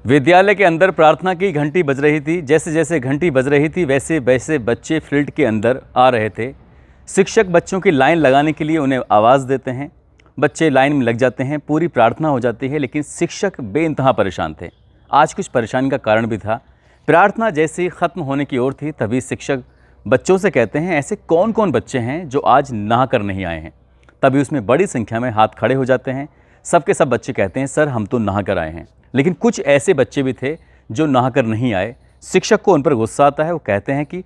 विद्यालय के अंदर प्रार्थना की घंटी बज रही थी। जैसे जैसे घंटी बज रही थी वैसे वैसे बच्चे फील्ड के अंदर आ रहे थे। शिक्षक बच्चों की लाइन लगाने के लिए उन्हें आवाज़ देते हैं। बच्चे लाइन में लग जाते हैं, पूरी प्रार्थना हो जाती है, लेकिन शिक्षक बेइंतहा परेशान थे। आज कुछ परेशानी का कारण भी था। प्रार्थना जैसे ही ख़त्म होने की ओर थी तभी शिक्षक बच्चों से कहते हैं, ऐसे कौन कौन बच्चे हैं जो आज नहा कर नहीं आए हैं। तभी उसमें बड़ी संख्या में हाथ खड़े हो जाते हैं। सबके सब बच्चे कहते हैं, सर हम तो नहा कर आए हैं। लेकिन कुछ ऐसे बच्चे भी थे जो नहाकर नहीं आए। शिक्षक को उन पर गुस्सा आता है। वो कहते हैं कि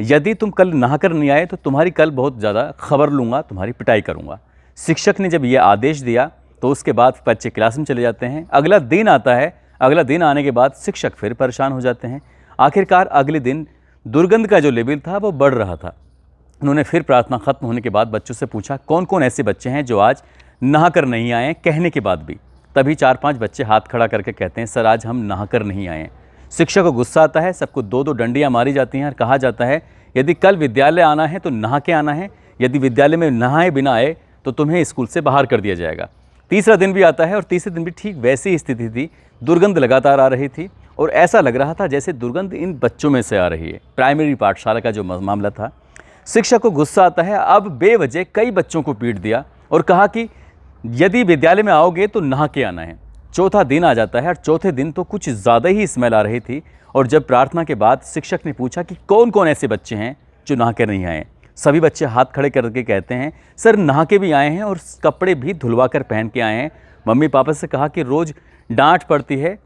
यदि तुम कल नहाकर नहीं आए तो तुम्हारी कल बहुत ज़्यादा खबर लूँगा, तुम्हारी पिटाई करूँगा। शिक्षक ने जब ये आदेश दिया तो उसके बाद बच्चे क्लास में चले जाते हैं। अगला दिन आता है। अगला दिन आने के बाद शिक्षक फिर परेशान हो जाते हैं। आखिरकार अगले दिन दुर्गंध का जो लेवल था वो बढ़ रहा था। उन्होंने फिर प्रार्थना ख़त्म होने के बाद बच्चों से पूछा, कौन कौन ऐसे बच्चे हैं जो आज नहाकर नहीं आए कहने के बाद भी। तभी 4-5 बच्चे हाथ खड़ा करके कहते हैं, सर आज हम नहाकर नहीं आए हैं। शिक्षक को गुस्सा आता है। सबको 2-2 डंडियां मारी जाती हैं और कहा जाता है, यदि कल विद्यालय आना है तो नहा के आना है, यदि विद्यालय में नहाए बिना आए तो तुम्हें स्कूल से बाहर कर दिया जाएगा। तीसरा दिन भी आता है और तीसरे दिन भी ठीक वैसी ही स्थिति थी। दुर्गंध लगातार आ रही थी और ऐसा लग रहा था जैसे दुर्गंध इन बच्चों में से आ रही है। प्राइमरी पाठशाला का जो मामला था। शिक्षक को गुस्सा आता है। अब बेवजह कई बच्चों को पीट दिया और कहा कि यदि विद्यालय में आओगे तो नहा के आना है। चौथा दिन आ जाता है और चौथे दिन तो कुछ ज़्यादा ही स्मेल आ रही थी। और जब प्रार्थना के बाद शिक्षक ने पूछा कि कौन कौन ऐसे बच्चे हैं जो नहा के नहीं आए, सभी बच्चे हाथ खड़े करके कहते हैं, सर नहा के भी आए हैं और कपड़े भी धुलवा कर पहन के आए हैं। मम्मी पापा से कहा कि रोज़ डांट पड़ती है,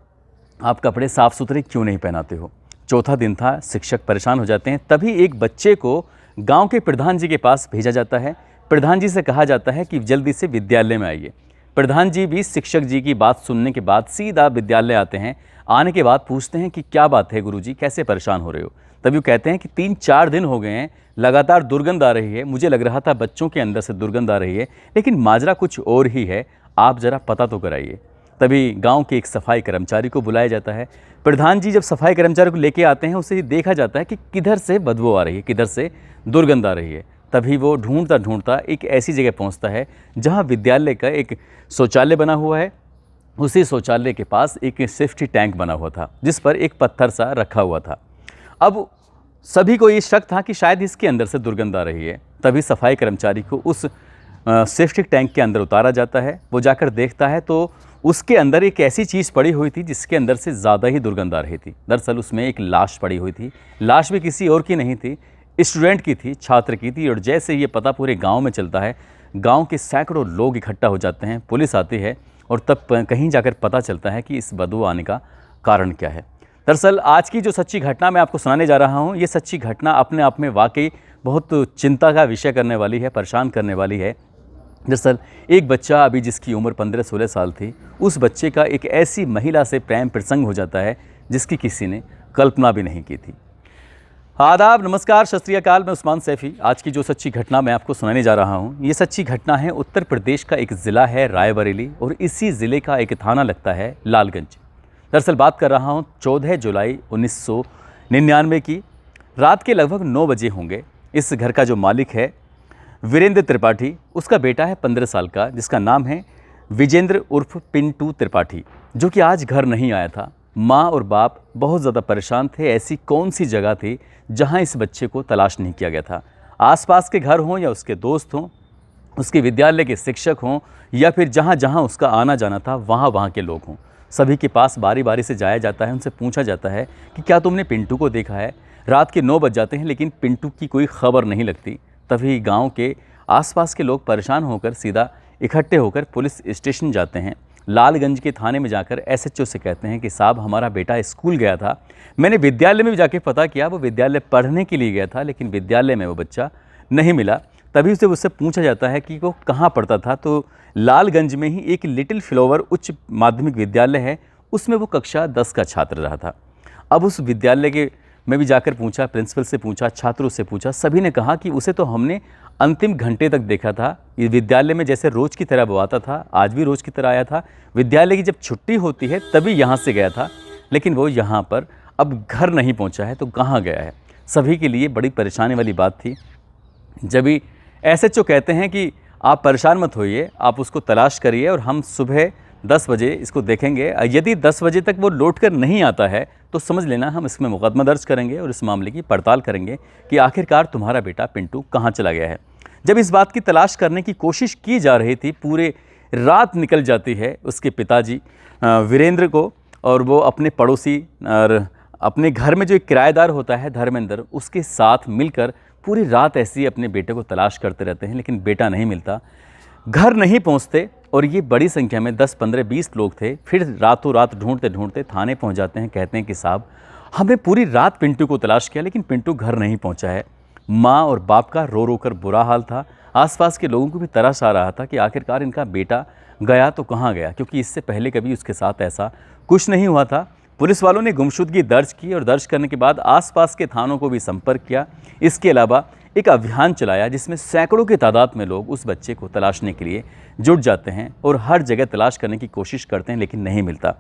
आप कपड़े साफ़ सुथरे क्यों नहीं पहनाते हो। चौथा दिन था। शिक्षक परेशान हो जाते हैं। तभी एक बच्चे को गाँव के प्रधान जी के पास भेजा जाता है। प्रधान जी से कहा जाता है कि जल्दी से विद्यालय में आइए। प्रधान जी भी शिक्षक जी की बात सुनने के बाद सीधा विद्यालय आते हैं। आने के बाद पूछते हैं कि क्या बात है गुरुजी, कैसे परेशान हो रहे हो। तभी वो कहते हैं कि 3-4 दिन हो गए हैं, लगातार दुर्गंध आ रही है। मुझे लग रहा था बच्चों के अंदर से दुर्गंध आ रही है, लेकिन माजरा कुछ और ही है, आप ज़रा पता तो कराइए। तभी गाँव के एक सफाई कर्मचारी को बुलाया जाता है। प्रधान जी जब सफाई कर्मचारी को लेके आते हैं, उसे देखा जाता है कि किधर से बदबू आ रही है, किधर से दुर्गंध आ रही है। तभी वो ढूंढता ढूंढता एक ऐसी जगह पहुंचता है जहां विद्यालय का एक शौचालय बना हुआ है। उसी शौचालय के पास एक सेफ्टी टैंक बना हुआ था जिस पर एक पत्थर सा रखा हुआ था। अब सभी को ये शक था कि शायद इसके अंदर से दुर्गंध आ रही है। तभी सफाई कर्मचारी को उस सेफ्टी टैंक के अंदर उतारा जाता है। वो जाकर देखता है तो उसके अंदर एक ऐसी चीज़ पड़ी हुई थी जिसके अंदर से ज़्यादा ही दुर्गंध आ रही थी। दरअसल उसमें एक लाश पड़ी हुई थी। लाश भी किसी और की नहीं थी, स्टूडेंट की थी, छात्र की थी। और जैसे ये पता पूरे गांव में चलता है, गांव के सैकड़ों लोग इकट्ठा हो जाते हैं। पुलिस आती है और तब कहीं जाकर पता चलता है कि इस बदबू आने का कारण क्या है। दरअसल आज की जो सच्ची घटना मैं आपको सुनाने जा रहा हूँ, ये सच्ची घटना अपने आप में वाकई बहुत चिंता का विषय करने वाली है, परेशान करने वाली है। दरअसल एक बच्चा अभी जिसकी उम्र 15-16 साल थी, उस बच्चे का एक ऐसी महिला से प्रेम प्रसंग हो जाता है जिसकी किसी ने कल्पना भी नहीं की थी। आदाब, नमस्कार, सत श्री अकाल। मैं उस्मान सैफ़ी। आज की जो सच्ची घटना मैं आपको सुनाने जा रहा हूँ, ये सच्ची घटना है उत्तर प्रदेश का एक ज़िला है रायबरेली और इसी ज़िले का एक थाना लगता है लालगंज। दरअसल बात कर रहा हूँ 14 जुलाई 1999 की। रात के लगभग 9 बजे होंगे। इस घर का जो मालिक है वीरेंद्र त्रिपाठी, उसका बेटा है 15 साल का जिसका नाम है विजेंद्र उर्फ पिंटू त्रिपाठी, जो कि आज घर नहीं आया था। माँ और बाप बहुत ज़्यादा परेशान थे। ऐसी कौन सी जगह थी जहाँ इस बच्चे को तलाश नहीं किया गया था। आसपास के घर हों या उसके दोस्त हों, उसके विद्यालय के शिक्षक हों या फिर जहाँ जहाँ उसका आना जाना था वहाँ के लोग हों, सभी के पास बारी बारी से जाया जाता है। उनसे पूछा जाता है कि क्या तुमने पिंटू को देखा है। रात के 9 बज जाते हैं लेकिन पिंटू की कोई खबर नहीं लगती। तभी गाँव के आसपास के लोग परेशान होकर सीधा इकट्ठे होकर पुलिस स्टेशन जाते हैं। लालगंज के थाने में जाकर एसएचओ से कहते हैं कि साहब हमारा बेटा स्कूल गया था, मैंने विद्यालय में भी जाके पता किया, वो विद्यालय पढ़ने के लिए गया था लेकिन विद्यालय में वो बच्चा नहीं मिला। तभी उसे उससे पूछा जाता है कि वो कहाँ पढ़ता था, तो लालगंज में ही एक लिटिल फ्लावर उच्च माध्यमिक विद्यालय है, उसमें वो कक्षा 10 का छात्र रहा था। अब उस विद्यालय के में भी जाकर पूछा, प्रिंसिपल से पूछा, छात्रों से पूछा, सभी ने कहा कि उसे तो हमने अंतिम घंटे तक देखा था। इस विद्यालय में जैसे रोज़ की तरह वो आता था, आज भी रोज़ की तरह आया था। विद्यालय की जब छुट्टी होती है तभी यहाँ से गया था, लेकिन वो यहाँ पर अब घर नहीं पहुँचा है तो कहाँ गया है। सभी के लिए बड़ी परेशानी वाली बात थी। जब एसएचओ कहते हैं कि आप परेशान मत होइए, आप उसको तलाश करिए और हम सुबह 10 बजे इसको देखेंगे। यदि 10 बजे तक वो लौट कर नहीं आता है तो समझ लेना हम इसमें मुकदमा दर्ज करेंगे और इस मामले की पड़ताल करेंगे कि आखिरकार तुम्हारा बेटा पिंटू कहाँ चला गया है। जब इस बात की तलाश करने की कोशिश की जा रही थी, पूरे रात निकल जाती है उसके पिताजी वीरेंद्र को, और वो अपने पड़ोसी और अपने घर में जो एक किराएदार होता है धर्मेंद्र, उसके साथ मिलकर पूरी रात ऐसे ही अपने बेटे को तलाश करते रहते हैं, लेकिन बेटा नहीं मिलता, घर नहीं पहुंचते। और ये बड़ी संख्या में 10, 15, 20 लोग थे। फिर रातों रात ढूंढते ढूंढते थाने पहुंच जाते हैं, कहते हैं कि साहब हमने पूरी रात पिंटू को तलाश किया लेकिन पिंटू घर नहीं पहुंचा है। माँ और बाप का रो रो कर बुरा हाल था। आसपास के लोगों को भी तरस आ रहा था कि आखिरकार इनका बेटा गया तो कहाँ गया, क्योंकि इससे पहले कभी उसके साथ ऐसा कुछ नहीं हुआ था। पुलिस वालों ने गुमशुदगी दर्ज की और दर्ज करने के बाद आसपास के थानों को भी संपर्क किया। इसके अलावा एक अभियान चलाया जिसमें सैकड़ों की तादाद में लोग उस बच्चे को तलाशने के लिए जुट जाते हैं और हर जगह तलाश करने की कोशिश करते हैं, लेकिन नहीं मिलता।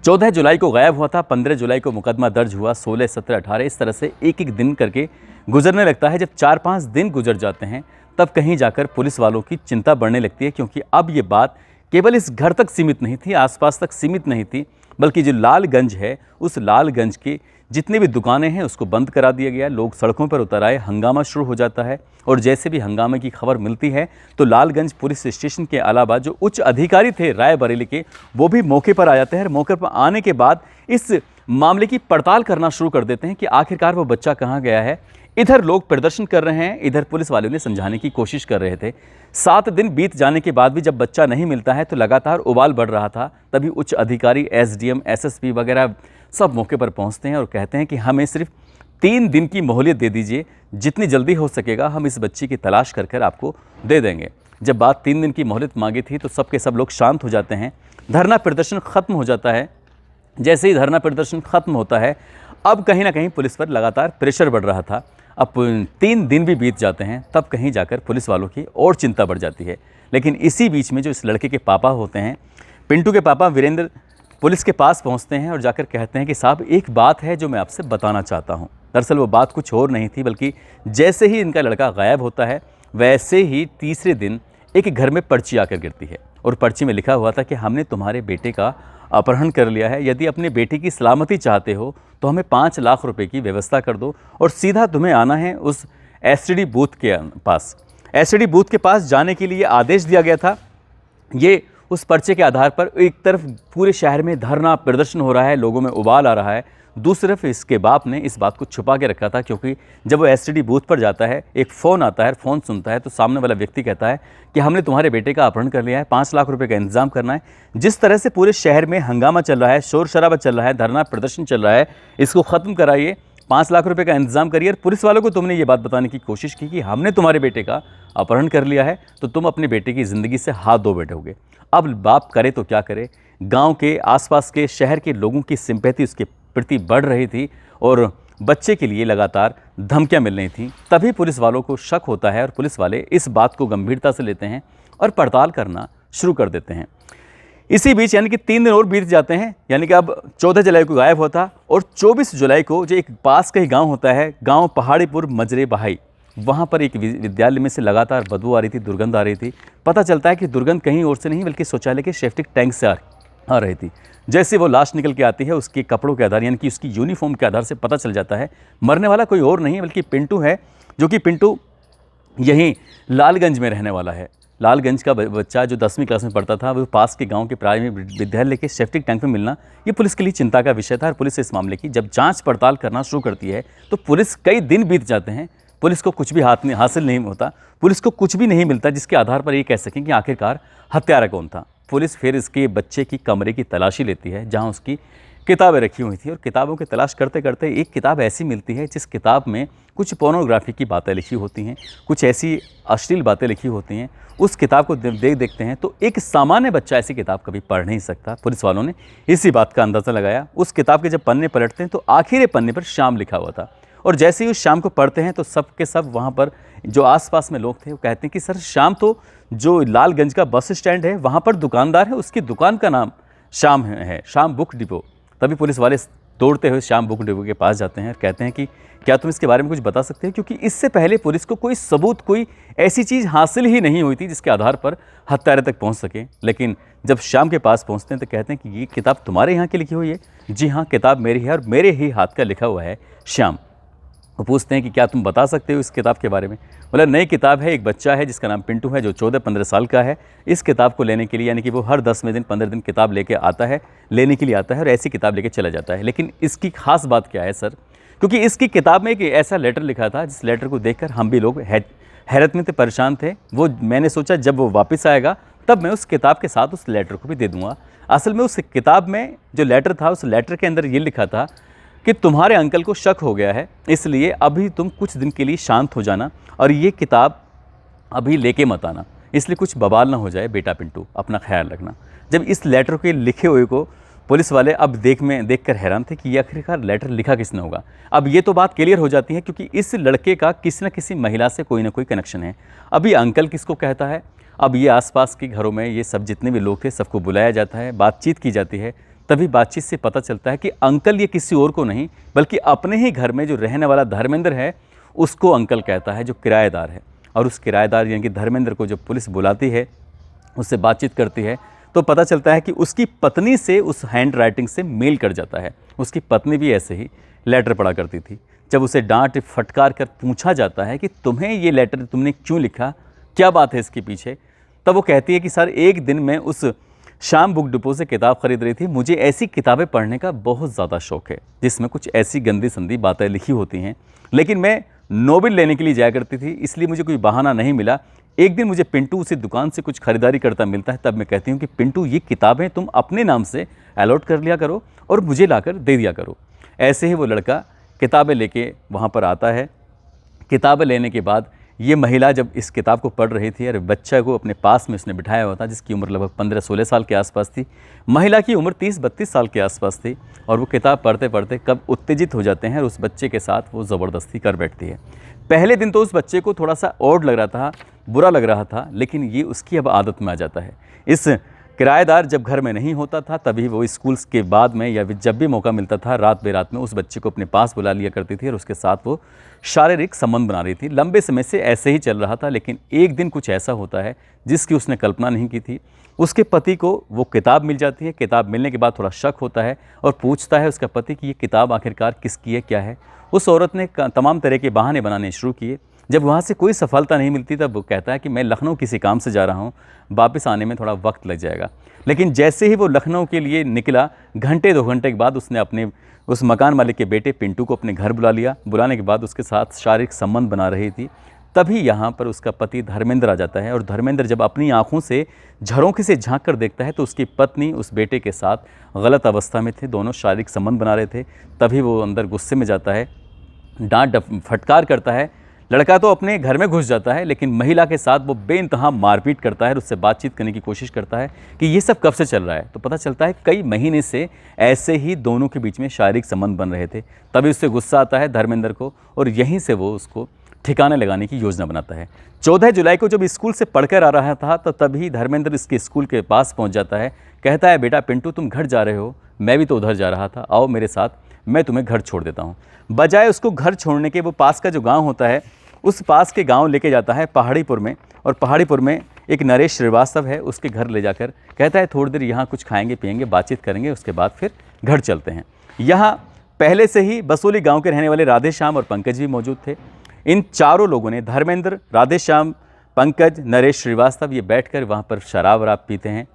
14 जुलाई को गायब हुआ था, 15 जुलाई को मुकदमा दर्ज हुआ, 16, 17, 18 इस तरह से एक एक दिन करके गुजरने लगता है। जब 4-5 दिन गुजर जाते हैं तब कहीं जाकर पुलिस वालों की चिंता बढ़ने लगती है, क्योंकि अब ये बात केवल इस घर तक सीमित नहीं थी, आसपास तक सीमित नहीं थी, बल्कि जो लालगंज है उस लालगंज के जितनी भी दुकानें हैं उसको बंद करा दिया गया। लोग सड़कों पर उतर आए, हंगामा शुरू हो जाता है। और जैसे भी हंगामे की खबर मिलती है तो लालगंज पुलिस स्टेशन के अलावा जो उच्च अधिकारी थे रायबरेली के, वो भी मौके पर आ जाते हैं। मौके पर आने के बाद इस मामले की पड़ताल करना शुरू कर देते हैं कि आखिरकार वो बच्चा कहाँ गया है। इधर लोग प्रदर्शन कर रहे हैं, इधर पुलिस वालों ने समझाने की कोशिश कर रहे थे। 7 दिन बीत जाने के बाद भी जब बच्चा नहीं मिलता है तो लगातार उबाल बढ़ रहा था। तभी उच्च अधिकारी, एसडीएम, एसएसपी वगैरह सब मौके पर पहुंचते हैं और कहते हैं कि हमें सिर्फ 3 दिन की मोहलत दे दीजिए, जितनी जल्दी हो सकेगा हम इस बच्ची की तलाश कर कर आपको दे देंगे। जब बात 3 दिन की मोहलत मांगी थी तो सब के सब लोग शांत हो जाते हैं। धरना प्रदर्शन खत्म हो जाता है। जैसे ही धरना प्रदर्शन खत्म होता है, अब कहीं ना कहीं पुलिस पर लगातार प्रेशर बढ़ रहा था। अब 3 दिन भी बीत जाते हैं, तब कहीं जाकर पुलिस वालों की और चिंता बढ़ जाती है। लेकिन इसी बीच में जो इस लड़के के पापा होते हैं, पिंटू के पापा वीरेंद्र, पुलिस के पास पहुंचते हैं और जाकर कहते हैं कि साहब एक बात है जो मैं आपसे बताना चाहता हूं। दरअसल वो बात कुछ और नहीं थी, बल्कि जैसे ही इनका लड़का गायब होता है वैसे ही तीसरे दिन एक घर में पर्ची आकर गिरती है और पर्ची में लिखा हुआ था कि हमने तुम्हारे बेटे का अपहरण कर लिया है। यदि अपने बेटे की सलामती चाहते हो तो हमें 5 लाख रुपए की व्यवस्था कर दो और सीधा तुम्हें आना है उस एसटीडी बूथ के पास। एसटीडी बूथ के पास जाने के लिए आदेश दिया गया था। ये उस पर्चे के आधार पर एक तरफ पूरे शहर में धरना प्रदर्शन हो रहा है, लोगों में उबाल आ रहा है, दूसरी तरफ इसके बाप ने इस बात को छुपा के रखा था, क्योंकि जब वो एसटीडी बूथ पर जाता है, एक फ़ोन आता है, फ़ोन सुनता है तो सामने वाला व्यक्ति कहता है कि हमने तुम्हारे बेटे का अपहरण कर लिया है, 5 लाख रुपए का इंतजाम करना है। जिस तरह से पूरे शहर में हंगामा चल रहा है, शोर शराबा चल रहा है, धरना प्रदर्शन चल रहा है, इसको ख़त्म कराइए, 5 लाख रुपए का इंतजाम करिए। और पुलिस वालों को तुमने ये बात बताने की कोशिश की कि हमने तुम्हारे बेटे का अपहरण कर लिया है, तो तुम अपने बेटे की ज़िंदगी से हाथ धो बैठोगे। अब बाप करे तो क्या करे, गांव के आसपास के शहर के लोगों की सिंपैथी उसके प्रति बढ़ रही थी और बच्चे के लिए लगातार धमकियां मिल रही थीं। तभी पुलिस वालों को शक होता है और पुलिस वाले इस बात को गंभीरता से लेते हैं और पड़ताल करना शुरू कर देते हैं। इसी बीच यानी कि 3 दिन और बीत जाते हैं, यानी कि अब 14 जुलाई को गायब होता और 24 जुलाई को जो एक पास का ही गाँव होता है, गाँव पहाड़ीपुर मजरे बहाई, वहाँ पर एक विद्यालय में से लगातार बदबू आ रही थी, दुर्गंध आ रही थी। पता चलता है कि दुर्गंध कहीं और से नहीं बल्कि शौचालय के सेप्टिक टैंक से आ रही थी। जैसे वो लाश निकल के आती है, उसके कपड़ों के आधार यानी कि उसकी यूनिफॉर्म के आधार से पता चल जाता है मरने वाला कोई और नहीं बल्कि पिंटू है, जो कि पिंटू यहीं लालगंज में रहने वाला है। लालगंज का बच्चा जो 10वीं क्लास में पढ़ता था, वो पास के गांव के प्राथमिक विद्यालय के सेप्टिक टैंक में मिलना ये पुलिस के लिए चिंता का विषय था। और पुलिस इस मामले की जब जांच पड़ताल करना शुरू करती है तो पुलिस कई दिन बीत जाते हैं, पुलिस को कुछ भी हासिल नहीं होता, पुलिस को कुछ भी नहीं मिलता जिसके आधार पर ये कह सकें कि आखिरकार हत्यारा कौन था। पुलिस फिर इसके बच्चे की कमरे की तलाशी लेती है जहां उसकी किताबें रखी हुई थी और किताबों की तलाश करते करते एक किताब ऐसी मिलती है जिस किताब में कुछ पोर्नोग्राफी की बातें लिखी होती हैं, कुछ ऐसी अश्लील बातें लिखी होती हैं। उस किताब को देखते हैं तो एक सामान्य बच्चा ऐसी किताब कभी पढ़ नहीं सकता। पुलिस वालों ने इसी बात का अंदाज़ा लगाया। उस किताब के जब पन्ने पलटते हैं तो आखिरी पन्ने पर शाम लिखा हुआ था और जैसे ही उस शाम को पढ़ते हैं तो सब के सब वहाँ पर जो आसपास में लोग थे वो कहते हैं कि सर शाम तो जो लालगंज का बस स्टैंड है वहाँ पर दुकानदार है, उसकी दुकान का नाम शाम है, शाम बुक डिपो। तभी पुलिस वाले दौड़ते हुए श्याम बुक डिपो के पास जाते हैं और कहते हैं कि क्या तुम इसके बारे में कुछ बता सकते हो, क्योंकि इससे पहले पुलिस को कोई सबूत, कोई ऐसी चीज़ हासिल ही नहीं हुई थी जिसके आधार पर हत्यारे तक पहुंच सके। लेकिन जब श्याम के पास पहुंचते हैं तो कहते हैं कि ये किताब तुम्हारे यहाँ की लिखी हुई है। जी हाँ, किताब मेरी है और मेरे ही हाथ का लिखा हुआ है श्याम। वो पूछते हैं कि क्या तुम बता सकते हो इस किताब के बारे में। बोला नई किताब है, एक बच्चा है जिसका नाम पिंटू है जो 14-15 साल का है। इस किताब को लेने के लिए, यानी कि वो हर 10वें दिन 15 दिन किताब लेके आता है, लेने के लिए आता है और ऐसी किताब लेके चला जाता है। लेकिन इसकी खास बात क्या है सर, क्योंकि इसकी किताब में एक ऐसा लेटर लिखा था जिस लेटर को देखकर हम भी लोग हैरत में थे, परेशान थे। वो मैंने सोचा जब वो वापस आएगा तब मैं उस किताब के साथ उस लेटर को भी दे दूँगा। असल में उस किताब में जो लेटर था, उस लेटर के अंदर ये लिखा था कि तुम्हारे अंकल को शक हो गया है, इसलिए अभी तुम कुछ दिन के लिए शांत हो जाना और ये किताब अभी लेके मत आना, इसलिए कुछ बवाल ना हो जाए बेटा पिंटू, अपना ख्याल रखना। जब इस लेटर के लिखे हुए को पुलिस वाले अब देखकर हैरान थे कि ये आखिरकार लेटर लिखा किसने होगा। अब ये तो बात क्लियर हो जाती है क्योंकि इस लड़के का किसी न किसी महिला से कोई ना कोई कनेक्शन है। अब ये अंकल किसको कहता है, अब ये आसपास के घरों में ये सब जितने भी लोग थे सबको बुलाया जाता है, बातचीत की जाती है। तभी बातचीत से पता चलता है कि अंकल ये किसी और को नहीं बल्कि अपने ही घर में जो रहने वाला धर्मेंद्र है उसको अंकल कहता है, जो किराएदार है। और उस किराएदार यानी कि धर्मेंद्र को जब पुलिस बुलाती है, उससे बातचीत करती है, तो पता चलता है कि उसकी पत्नी से उस हैंड राइटिंग से मेल कर जाता है। उसकी पत्नी भी ऐसे ही लेटर पढ़ा करती थी। जब उसे डांट फटकार कर पूछा जाता है कि तुम्हें ये लेटर तुमने क्यों लिखा, क्या बात है इसके पीछे, तब वो कहती है कि सर एक दिन मैं उस श्याम बुक डिपो से किताब खरीद रही थी, मुझे ऐसी किताबें पढ़ने का बहुत ज़्यादा शौक़ है जिसमें कुछ ऐसी गंदी संदी बातें लिखी होती हैं, लेकिन मैं नोवेल लेने के लिए जाया करती थी, इसलिए मुझे कोई बहाना नहीं मिला। एक दिन मुझे पिंटू उसी दुकान से कुछ खरीदारी करता मिलता है, तब मैं कहती हूँ कि पिंटू ये किताबें तुम अपने नाम से अलॉट कर लिया करो और मुझे लाकर दे दिया करो। ऐसे ही वो लड़का किताबें लेके वहाँ पर आता है। किताबें लेने के बाद ये महिला जब इस किताब को पढ़ रही थी और बच्चा को अपने पास में उसने बिठाया हुआ था जिसकी उम्र लगभग 15-16 साल के आसपास थी, महिला की उम्र 30-32 साल के आसपास थी, और वो किताब पढ़ते पढ़ते कब उत्तेजित हो जाते हैं और उस बच्चे के साथ वो ज़बरदस्ती कर बैठती है। पहले दिन तो उस बच्चे को थोड़ा सा ऑड लग रहा था, बुरा लग रहा था, लेकिन ये उसकी अब आदत में आ जाता है। इस किराएदार जब घर में नहीं होता था तभी वो स्कूल्स के बाद में या जब भी मौका मिलता था रात बेरात में उस बच्चे को अपने पास बुला लिया करती थी और उसके साथ वो शारीरिक संबंध बना रही थी। लंबे समय से ऐसे ही चल रहा था, लेकिन एक दिन कुछ ऐसा होता है जिसकी उसने कल्पना नहीं की थी। उसके पति को वो किताब मिल जाती है। किताब मिलने के बाद थोड़ा शक होता है और पूछता है उसका पति कि ये किताब आखिरकार किसकी है, क्या है। उस औरत ने तमाम तरह के बहाने बनाने शुरू किए। जब वहाँ से कोई सफलता नहीं मिलती तब वो कहता है कि मैं लखनऊ किसी काम से जा रहा हूँ, वापस आने में थोड़ा वक्त लग जाएगा। लेकिन जैसे ही वो लखनऊ के लिए निकला, घंटे 2 घंटे के बाद उसने अपने उस मकान मालिक के बेटे पिंटू को अपने घर बुला लिया। बुलाने के बाद उसके साथ शारीरिक संबंध बना रही थी। तभी यहाँ पर उसका पति धर्मेंद्र आ जाता है और धर्मेंद्र जब अपनी आंखों से झरोखे से झांक कर देखता है तो उसकी पत्नी उस बेटे के साथ गलत अवस्था में थे, दोनों शारीरिक संबंध बना रहे थे। तभी वो अंदर गुस्से में जाता है, डांट फटकार करता है। लड़का तो अपने घर में घुस जाता है, लेकिन महिला के साथ वो बेइंतहा मारपीट करता है, उससे बातचीत करने की कोशिश करता है कि ये सब कब से चल रहा है। तो पता चलता है कई महीने से ऐसे ही दोनों के बीच में शारीरिक संबंध बन रहे थे। तभी उससे गुस्सा आता है धर्मेंद्र को और यहीं से वो उसको ठिकाने लगाने की योजना बनाता है। 14 जुलाई को जब स्कूल से पढ़कर आ रहा था तो तभी धर्मेंद्र इसके स्कूल के पास पहुंच जाता है। कहता है, बेटा पिंटू तुम घर जा रहे हो, मैं भी तो उधर जा रहा था, आओ मेरे साथ, मैं तुम्हें घर छोड़ देता हूँ। बजाय उसको घर छोड़ने के वो पास का जो गाँव होता है उस पास के गांव लेके जाता है पहाड़ीपुर में, और पहाड़ीपुर में एक नरेश श्रीवास्तव है, उसके घर ले जाकर कहता है थोड़ी देर यहाँ कुछ खाएंगे पिएंगे, बातचीत करेंगे, उसके बाद फिर घर चलते हैं। यहाँ पहले से ही बसोली गांव के रहने वाले राधेश्याम और पंकज भी मौजूद थे। इन चारों लोगों ने, धर्मेंद्र, राधेश्याम, पंकज, नरेश श्रीवास्तव, ये बैठकर वहाँ पर शराब वराब पीते हैं।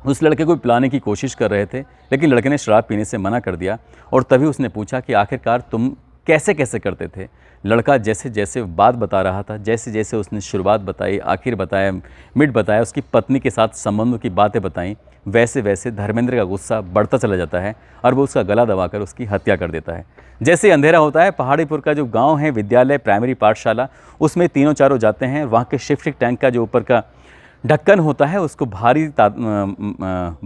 उस लड़के को पिलाने की कोशिश कर रहे थे, लेकिन लड़के ने शराब पीने से मना कर दिया। और तभी उसने पूछा कि आखिरकार तुम कैसे कैसे करते थे। लड़का जैसे जैसे बात बता रहा था, जैसे जैसे उसने शुरुआत बताई, आखिर बताया, मिड बताया, उसकी पत्नी के साथ संबंधों की बातें बताई, वैसे वैसे धर्मेंद्र का गुस्सा बढ़ता चला जाता है और वो उसका गला दबाकर उसकी हत्या कर देता है। जैसे अंधेरा होता है, पहाड़ीपुर का जो गांव है, विद्यालय, प्राइमरी पाठशाला, उसमें तीनों चारों जाते हैं। वहाँ के शिफ्टिंग टैंक का जो ऊपर का ढक्कन होता है उसको भारी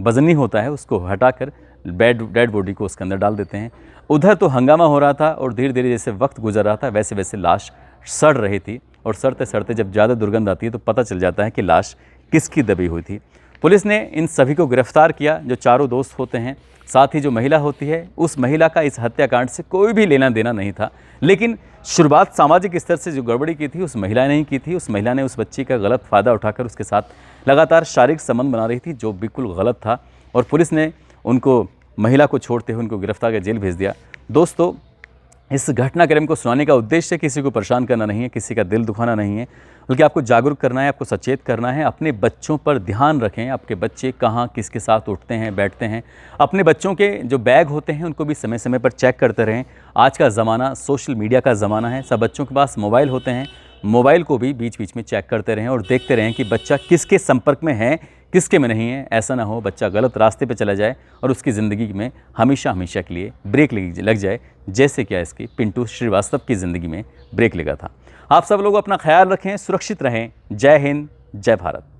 वजनी होता है, उसको हटाकर डेड बॉडी को उसके अंदर डाल देते हैं। उधर तो हंगामा हो रहा था और धीरे धीरे जैसे वक्त गुजर रहा था वैसे वैसे लाश सड़ रही थी, और सड़ते सड़ते जब ज़्यादा दुर्गंध आती है तो पता चल जाता है कि लाश किसकी दबी हुई थी। पुलिस ने इन सभी को गिरफ्तार किया, जो चारों दोस्त होते हैं। साथ ही जो महिला होती है, उस महिला का इस हत्याकांड से कोई भी लेना देना नहीं था। लेकिन शुरुआत सामाजिक स्तर से जो गड़बड़ी की थी उस महिला ने ही की थी। उस महिला ने उस बच्ची का गलत फ़ायदा उठाकर उसके साथ लगातार शारीरिक संबंध बना रही थी, जो बिल्कुल गलत था। और पुलिस ने उनको, महिला को छोड़ते हुए उनको गिरफ्तार कर जेल भेज दिया। दोस्तों, इस घटनाक्रम को सुनाने का उद्देश्य किसी को परेशान करना नहीं है, किसी का दिल दुखाना नहीं है, बल्कि आपको जागरूक करना है, आपको सचेत करना है। अपने बच्चों पर ध्यान रखें। आपके बच्चे कहाँ किसके साथ उठते हैं, बैठते हैं। अपने बच्चों के जो बैग होते हैं उनको भी समय समय पर चेक करते रहें। आज का ज़माना सोशल मीडिया का ज़माना है। सब बच्चों के पास मोबाइल होते हैं। मोबाइल को भी बीच बीच में चेक करते रहें और देखते रहें कि बच्चा किसके संपर्क में है, किसके में नहीं है। ऐसा ना हो बच्चा गलत रास्ते पे चला जाए और उसकी ज़िंदगी में हमेशा हमेशा के लिए ब्रेक लग जाए, जैसे क्या इसकी पिंटू श्रीवास्तव की ज़िंदगी में ब्रेक लगा था। आप सब लोग अपना ख्याल रखें, सुरक्षित रहें। जय हिंद, जय भारत।